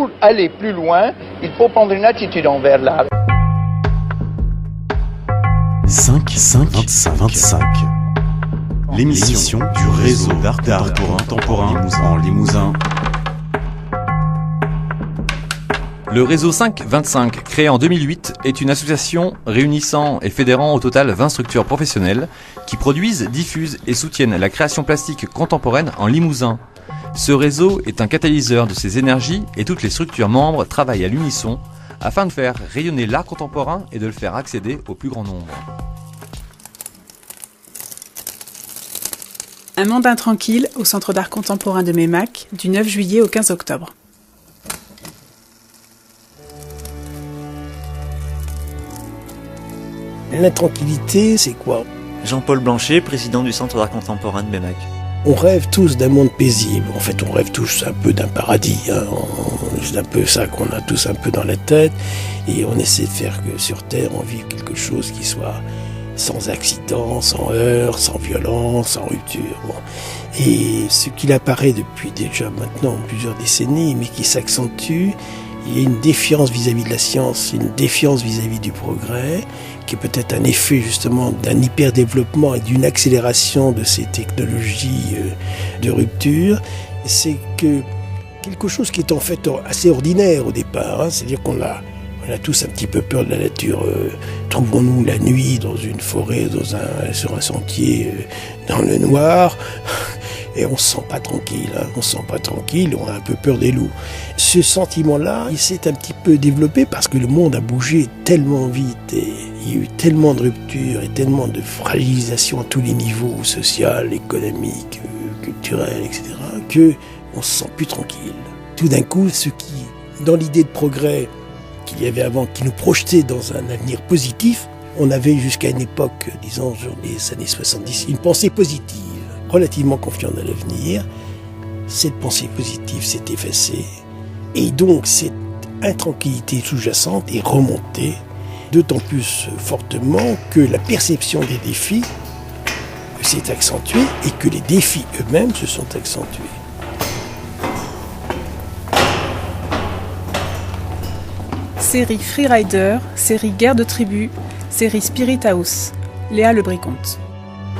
pour aller plus loin, il faut prendre une attitude envers l'art. 5-25. L'émission du réseau d'art contemporain en Limousin. Le réseau 5-25, créé en 2008, est une association réunissant et fédérant au total 20 structures professionnelles qui produisent, diffusent et soutiennent la création plastique contemporaine en Limousin. Ce réseau est un catalyseur de ces énergies et toutes les structures membres travaillent à l'unisson afin de faire rayonner l'art contemporain et de le faire accéder au plus grand nombre. Un monde intranquille au Centre d'art contemporain de Meymac, du 9 juillet au 15 octobre. L'intranquillité, c'est quoi ? Jean-Paul Blanchet, président du Centre d'art contemporain de Meymac. On rêve tous d'un monde paisible. En fait, on rêve tous un peu d'un paradis. C'est un peu ça qu'on a tous un peu dans la tête. Et on essaie de faire que sur Terre, on vive quelque chose qui soit sans accident, sans heurts, sans violence, sans rupture. Bon. Et ce qu'il apparaît depuis déjà maintenant plusieurs décennies, mais qui s'accentue, il y a une défiance vis-à-vis de la science, une défiance vis-à-vis du progrès, qui est peut-être un effet justement d'un hyper-développement et d'une accélération de ces technologies de rupture. C'est que quelque chose qui est en fait assez ordinaire au départ, c'est-à-dire qu'on a tous un petit peu peur de la nature. Trouvons-nous la nuit dans une forêt, sur un sentier, dans le noir, et on se sent pas tranquille. On se sent pas tranquille, on a un peu peur des loups. Ce sentiment-là, il s'est un petit peu développé parce que le monde a bougé tellement vite et il y a eu tellement de ruptures et tellement de fragilisation à tous les niveaux, social, économique, culturel, etc., que on se sent plus tranquille. Tout d'un coup, ce qui, dans l'idée de progrès qu'il y avait avant, qui nous projetait dans un avenir positif, on avait jusqu'à une époque, disons, dans les années 70, une pensée positive, relativement confiante à l'avenir. Cette pensée positive s'est effacée. Et donc, cette intranquillité sous-jacente est remontée, d'autant plus fortement que la perception des défis s'est accentuée et que les défis eux-mêmes se sont accentués. Série Freerider, série Guerre de Tribus, série Spirit House. Léa Lebricomte.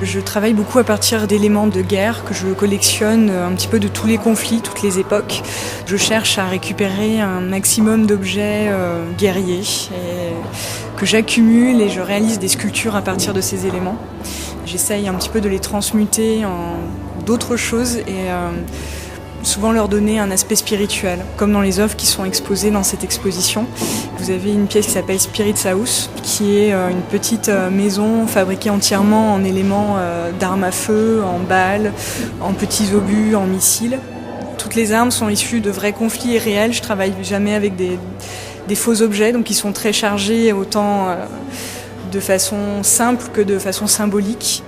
Je travaille beaucoup à partir d'éléments de guerre que je collectionne un petit peu de tous les conflits, toutes les époques. Je cherche à récupérer un maximum d'objets guerriers et que j'accumule et je réalise des sculptures à partir de ces éléments. J'essaye un petit peu de les transmuter en d'autres choses et souvent leur donner un aspect spirituel, comme dans les œuvres qui sont exposées dans cette exposition. Vous avez une pièce qui s'appelle Spirit House, qui est une petite maison fabriquée entièrement en éléments d'armes à feu, en balles, en petits obus, en missiles. Toutes les armes sont issues de vrais conflits réels. Je travaille jamais avec des faux objets, donc ils sont très chargés autant de façon simple que de façon symbolique.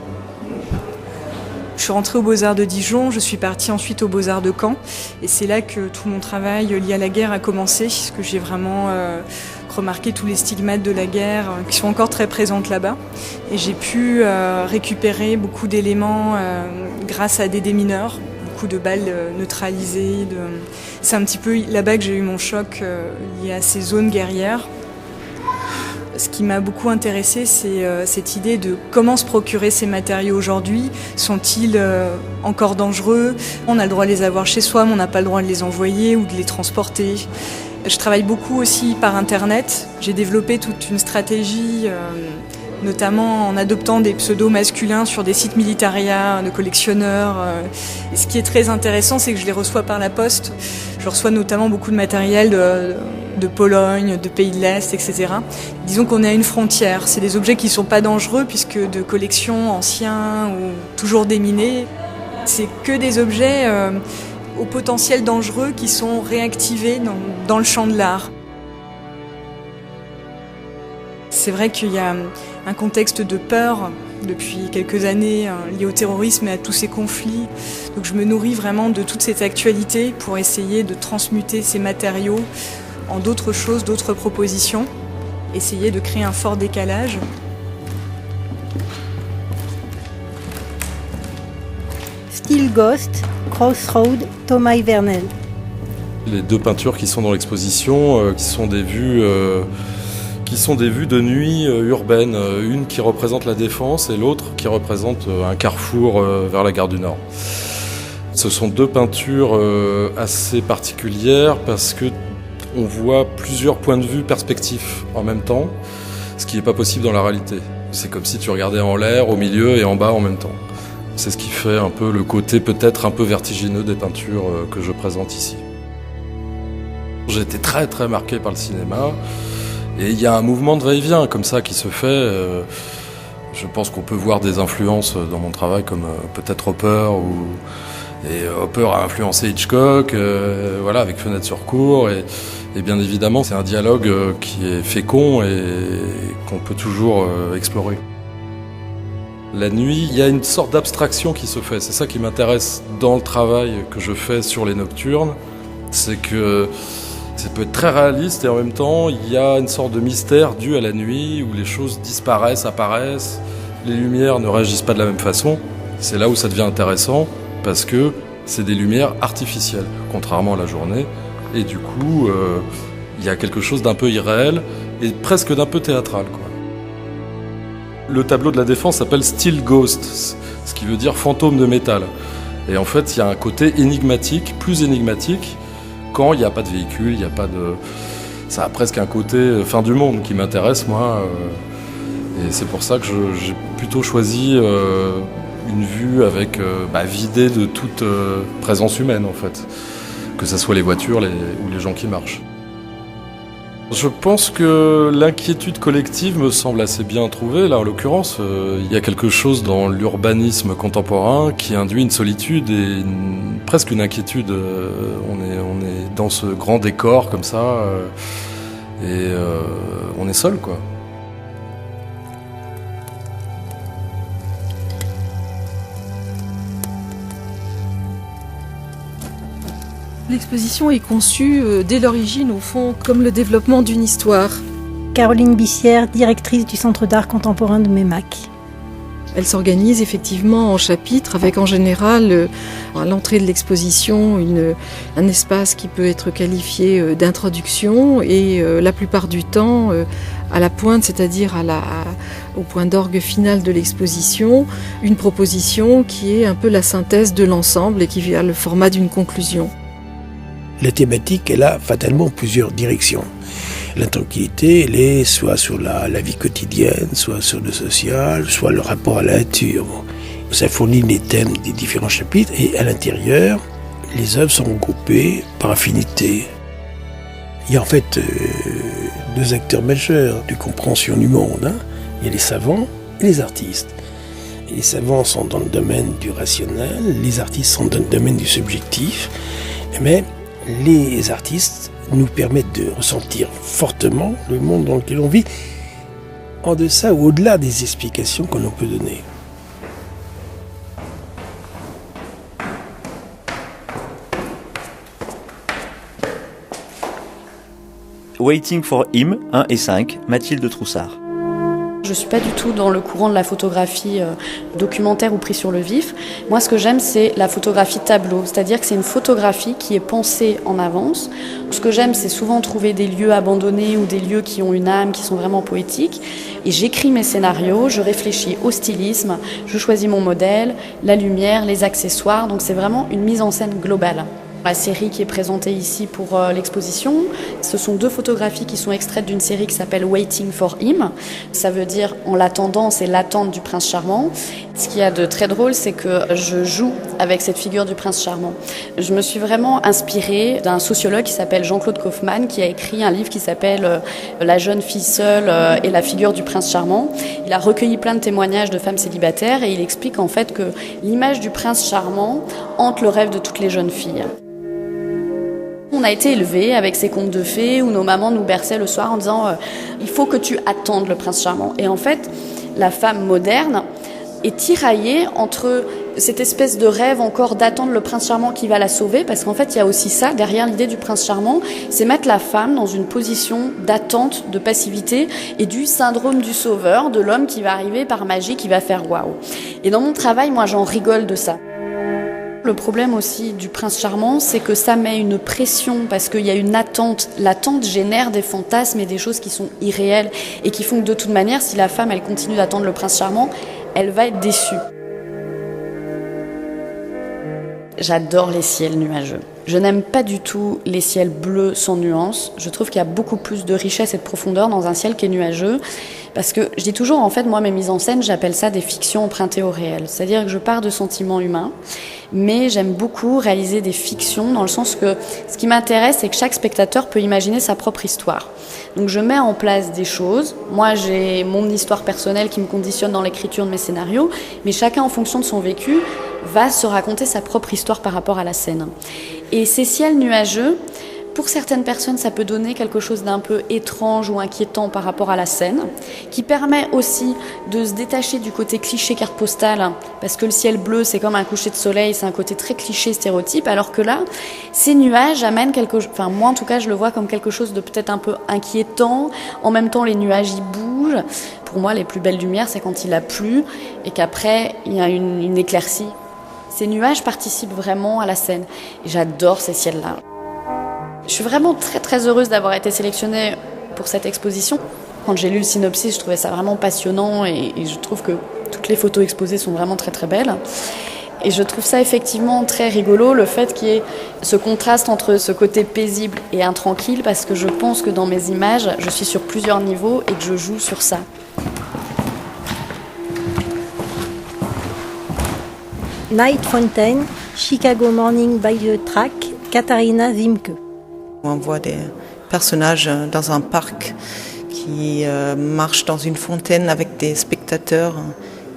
Je suis rentrée aux Beaux-Arts de Dijon, je suis partie ensuite aux Beaux-Arts de Caen et c'est là que tout mon travail lié à la guerre a commencé, parce que j'ai vraiment remarqué tous les stigmates de la guerre qui sont encore très présentes là-bas et j'ai pu récupérer beaucoup d'éléments grâce à des démineurs, beaucoup de balles neutralisées. C'est un petit peu là-bas que j'ai eu mon choc lié à ces zones guerrières. Ce qui m'a beaucoup intéressée, c'est cette idée de comment se procurer ces matériaux aujourd'hui. Sont-ils encore dangereux ? On a le droit de les avoir chez soi, mais on n'a pas le droit de les envoyer ou de les transporter. Je travaille beaucoup aussi par Internet. J'ai développé toute une stratégie, notamment en adoptant des pseudos masculins sur des sites militaria de collectionneurs. Et ce qui est très intéressant, c'est que je les reçois par la poste. Je reçois notamment beaucoup de matériel de Pologne, de pays de l'Est, etc. Disons qu'on est à une frontière. C'est des objets qui ne sont pas dangereux puisque de collections anciens ou toujours déminés. C'est que des objets au potentiel dangereux qui sont réactivés dans le champ de l'art. C'est vrai qu'il y a un contexte de peur depuis quelques années lié au terrorisme et à tous ces conflits. Donc je me nourris vraiment de toute cette actualité pour essayer de transmuter ces matériaux en d'autres choses, d'autres propositions, essayer de créer un fort décalage. Still Ghost, Crossroad, Thomas Vernel. Les deux peintures qui sont dans l'exposition, qui sont des vues de nuit urbaine, une qui représente la Défense et l'autre qui représente un carrefour vers la gare du Nord. Ce sont deux peintures assez particulières parce que on voit plusieurs points de vue perspectifs en même temps, ce qui n'est pas possible dans la réalité. C'est comme si tu regardais en l'air, au milieu et en bas en même temps. C'est ce qui fait un peu le côté peut-être un peu vertigineux des peintures que je présente ici. J'ai été très très marqué par le cinéma et il y a un mouvement de va-et-vient comme ça qui se fait. Je pense qu'on peut voir des influences dans mon travail comme peut-être Hopper et Hopper a influencé Hitchcock, voilà, avec Fenêtre sur cour et bien évidemment c'est un dialogue qui est fécond et qu'on peut toujours explorer. La nuit, il y a une sorte d'abstraction qui se fait, c'est ça qui m'intéresse dans le travail que je fais sur les nocturnes, c'est que ça peut être très réaliste et en même temps il y a une sorte de mystère dû à la nuit où les choses disparaissent, apparaissent, les lumières ne réagissent pas de la même façon, c'est là où ça devient intéressant. Parce que c'est des lumières artificielles, contrairement à la journée. Et du coup, il y a quelque chose d'un peu irréel et presque d'un peu théâtral, quoi. Le tableau de la Défense s'appelle Steel Ghost, ce qui veut dire fantôme de métal. Et en fait, il y a un côté énigmatique, plus énigmatique, quand il n'y a pas de véhicule, il n'y a pas de... Ça a presque un côté fin du monde qui m'intéresse, moi. Et c'est pour ça que j'ai plutôt choisi... une vue avec vidée de toute présence humaine en fait, que ce soit les voitures ou les gens qui marchent. Je pense que l'inquiétude collective me semble assez bien trouvée. Là en l'occurrence, il y a quelque chose dans l'urbanisme contemporain qui induit une solitude et presque une inquiétude. On est dans ce grand décor comme ça et on est seul quoi. L'exposition est conçue dès l'origine, au fond, comme le développement d'une histoire. Caroline Bissière, directrice du Centre d'art contemporain de Meymac. Elle s'organise effectivement en chapitres, avec en général, à l'entrée de l'exposition, un espace qui peut être qualifié d'introduction et la plupart du temps, à la pointe, c'est-à-dire au point d'orgue final de l'exposition, une proposition qui est un peu la synthèse de l'ensemble et qui a le format d'une conclusion. La thématique, elle a fatalement plusieurs directions. La tranquillité, elle est soit sur la vie quotidienne, soit sur le social, soit le rapport à la nature. Ça fournit les thèmes des différents chapitres et à l'intérieur, les œuvres sont regroupées par affinité. Il y a en fait deux acteurs majeurs de compréhension du monde. Il y a les savants et les artistes. Et les savants sont dans le domaine du rationnel, les artistes sont dans le domaine du subjectif. Mais les artistes nous permettent de ressentir fortement le monde dans lequel on vit, en deçà ou au-delà des explications que l'on peut donner. Waiting for Him, 1 et 5, Mathilde Troussard. Je ne suis pas du tout dans le courant de la photographie documentaire ou prise sur le vif. Moi, ce que j'aime, c'est la photographie tableau, c'est-à-dire que c'est une photographie qui est pensée en avance. Ce que j'aime, c'est souvent trouver des lieux abandonnés ou des lieux qui ont une âme, qui sont vraiment poétiques. Et j'écris mes scénarios, je réfléchis au stylisme, je choisis mon modèle, la lumière, les accessoires. Donc c'est vraiment une mise en scène globale. La série qui est présentée ici pour l'exposition, ce sont deux photographies qui sont extraites d'une série qui s'appelle Waiting for Him. Ça veut dire en l'attendant, c'est l'attente du prince charmant. Ce qu'il y a de très drôle, c'est que je joue avec cette figure du prince charmant. Je me suis vraiment inspirée d'un sociologue qui s'appelle Jean-Claude Kaufmann, qui a écrit un livre qui s'appelle La jeune fille seule et la figure du prince charmant. Il a recueilli plein de témoignages de femmes célibataires et il explique en fait que l'image du prince charmant hante le rêve de toutes les jeunes filles. On a été élevés avec ces contes de fées où nos mamans nous berçaient le soir en disant il faut que tu attendes le prince charmant. Et en fait, la femme moderne est tiraillée entre cette espèce de rêve encore d'attendre le prince charmant qui va la sauver, parce qu'en fait, il y a aussi ça, derrière l'idée du prince charmant, c'est mettre la femme dans une position d'attente, de passivité et du syndrome du sauveur, de l'homme qui va arriver par magie, qui va faire waouh. Et dans mon travail, moi, j'en rigole de ça. Le problème aussi du prince charmant, c'est que ça met une pression parce qu'il y a une attente. L'attente génère des fantasmes et des choses qui sont irréelles et qui font que de toute manière, si la femme elle continue d'attendre le prince charmant, elle va être déçue. J'adore les ciels nuageux. Je n'aime pas du tout les ciels bleus sans nuances. Je trouve qu'il y a beaucoup plus de richesse et de profondeur dans un ciel qui est nuageux. Parce que je dis toujours, en fait, moi, mes mises en scène, j'appelle ça des fictions empruntées au réel. C'est-à-dire que je pars de sentiments humains, mais j'aime beaucoup réaliser des fictions dans le sens que ce qui m'intéresse, c'est que chaque spectateur peut imaginer sa propre histoire. Donc je mets en place des choses. Moi, j'ai mon histoire personnelle qui me conditionne dans l'écriture de mes scénarios, mais chacun, en fonction de son vécu, va se raconter sa propre histoire par rapport à la scène. Et ces ciels nuageux, pour certaines personnes, ça peut donner quelque chose d'un peu étrange ou inquiétant par rapport à la scène, qui permet aussi de se détacher du côté cliché carte postale, parce que le ciel bleu, c'est comme un coucher de soleil, c'est un côté très cliché, stéréotype, alors que là, ces nuages amènent quelque chose, enfin moi en tout cas, je le vois comme quelque chose de peut-être un peu inquiétant. En même temps, les nuages, ils bougent. Pour moi, les plus belles lumières, c'est quand il a plu et qu'après, il y a une éclaircie. Ces nuages participent vraiment à la scène. Et j'adore ces ciels-là. Je suis vraiment très très heureuse d'avoir été sélectionnée pour cette exposition. Quand j'ai lu le synopsis, je trouvais ça vraiment passionnant et je trouve que toutes les photos exposées sont vraiment très très belles. Et je trouve ça effectivement très rigolo, le fait qu'il y ait ce contraste entre ce côté paisible et intranquille, parce que je pense que dans mes images, je suis sur plusieurs niveaux et que je joue sur ça. Night Fountain, Chicago Morning by the Track, Katharina Wiemke. On voit des personnages dans un parc qui marchent dans une fontaine avec des spectateurs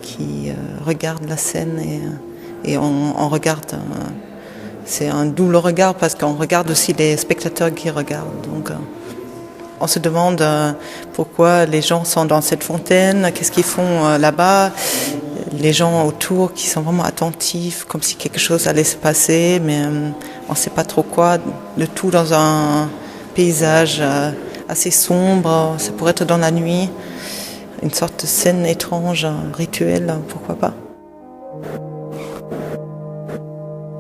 qui regardent la scène et on regarde. C'est un double regard parce qu'on regarde aussi les spectateurs qui regardent. Donc on se demande pourquoi les gens sont dans cette fontaine, qu'est-ce qu'ils font là-bas. Les gens autour qui sont vraiment attentifs, comme si quelque chose allait se passer, mais on ne sait pas trop quoi. Le tout dans un paysage assez sombre, ça pourrait être dans la nuit. Une sorte de scène étrange, rituelle, pourquoi pas.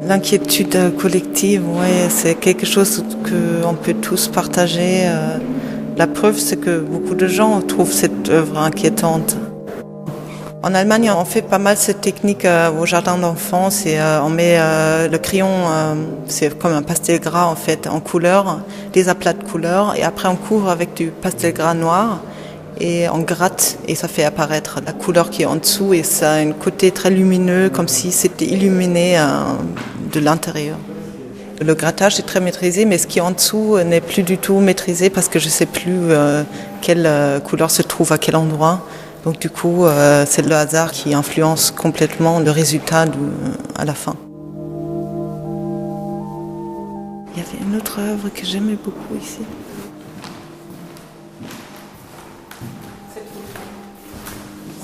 L'inquiétude collective, ouais, c'est quelque chose qu'on peut tous partager. La preuve, c'est que beaucoup de gens trouvent cette œuvre inquiétante. En Allemagne, on fait pas mal cette technique au jardin d'enfants. On met le crayon, c'est comme un pastel gras en fait, en couleur, des aplats de couleurs, et après on couvre avec du pastel gras noir et on gratte et ça fait apparaître la couleur qui est en dessous et ça a un côté très lumineux, comme si c'était illuminé de l'intérieur. Le grattage est très maîtrisé, mais ce qui est en dessous n'est plus du tout maîtrisé parce que je ne sais plus quelle couleur se trouve à quel endroit. Donc du coup, c'est le hasard qui influence complètement le résultat à la fin. Il y avait une autre œuvre que j'aimais beaucoup ici.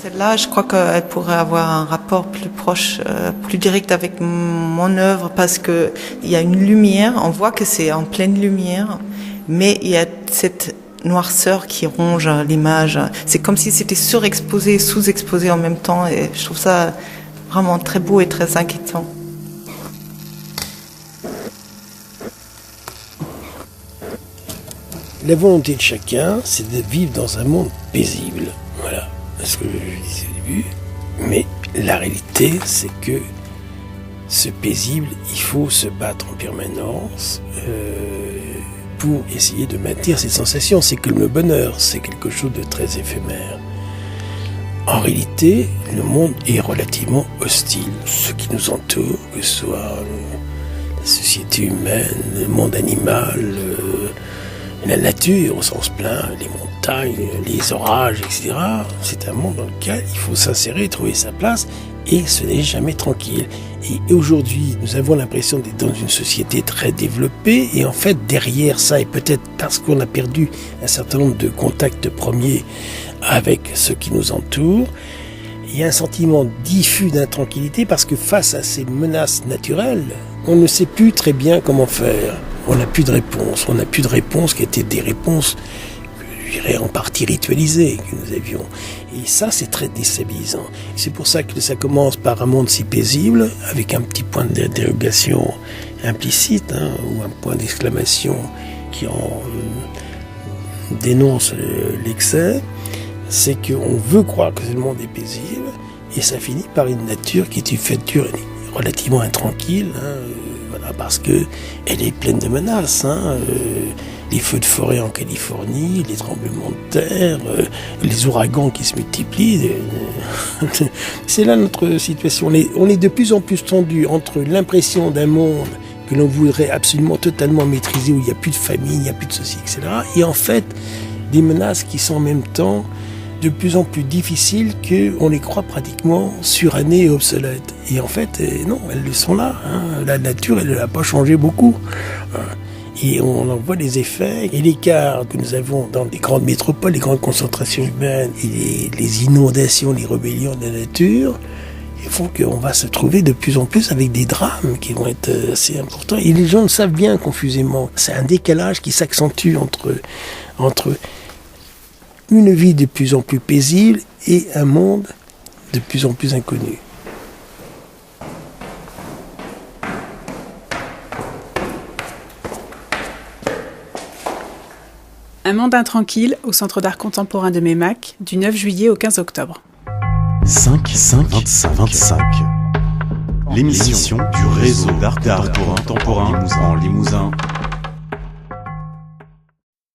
Celle-là, je crois qu'elle pourrait avoir un rapport plus proche, plus direct avec mon œuvre parce qu'il y a une lumière, on voit que c'est en pleine lumière, mais il y a cette noirceur qui ronge l'image. C'est comme si c'était surexposé et sous-exposé en même temps et je trouve ça vraiment très beau et très inquiétant. La volonté de chacun, c'est de vivre dans un monde paisible. Voilà, c'est ce que je disais au début. Mais la réalité, c'est que ce paisible, il faut se battre en permanence pour essayer de maintenir cette sensation. C'est que le bonheur, c'est quelque chose de très éphémère. En réalité, le monde est relativement hostile. Ce qui nous entoure, que ce soit la société humaine, le monde animal, la nature au sens plein, les montagnes, les orages, etc. C'est un monde dans lequel il faut s'insérer, trouver sa place, et ce n'est jamais tranquille. Et aujourd'hui, nous avons l'impression d'être dans une société très développée, et en fait, derrière ça, et peut-être parce qu'on a perdu un certain nombre de contacts premiers avec ce qui nous entoure, il y a un sentiment diffus d'intranquillité, parce que face à ces menaces naturelles, on ne sait plus très bien comment faire. On n'a plus de réponse. On n'a plus de réponses qui étaient des réponses dirais, en partie ritualisé que nous avions. Et ça, c'est très déstabilisant. C'est pour ça que ça commence par un monde si paisible, avec un petit point d'interrogation implicite, ou un point d'exclamation qui en dénonce l'excès. C'est qu'on veut croire que le monde est paisible, et ça finit par une nature qui est une nature relativement intranquille, parce que elle est pleine de menaces. Les feux de forêt en Californie, les tremblements de terre, les ouragans qui se multiplient. C'est là notre situation. On est de plus en plus tendu entre l'impression d'un monde que l'on voudrait absolument totalement maîtriser, où il n'y a plus de famille, il n'y a plus de ceci, etc. Et en fait, des menaces qui sont en même temps de plus en plus difficiles, qu'on les croit pratiquement surannées et obsolètes. Et en fait, non, elles sont là. La nature, elle n'a pas changé beaucoup. Et on en voit les effets. Et l'écart que nous avons dans les grandes métropoles, les grandes concentrations humaines, et les inondations, les rébellions de la nature, font qu'on va se trouver de plus en plus avec des drames qui vont être assez importants. Et les gens le savent bien confusément. C'est un décalage qui s'accentue entre une vie de plus en plus paisible et un monde de plus en plus inconnu. Un monde intranquille au Centre d'art contemporain de Meymac, du 9 juillet au 15 octobre. 5-5-25. L'émission du réseau d'art contemporain en Limousin.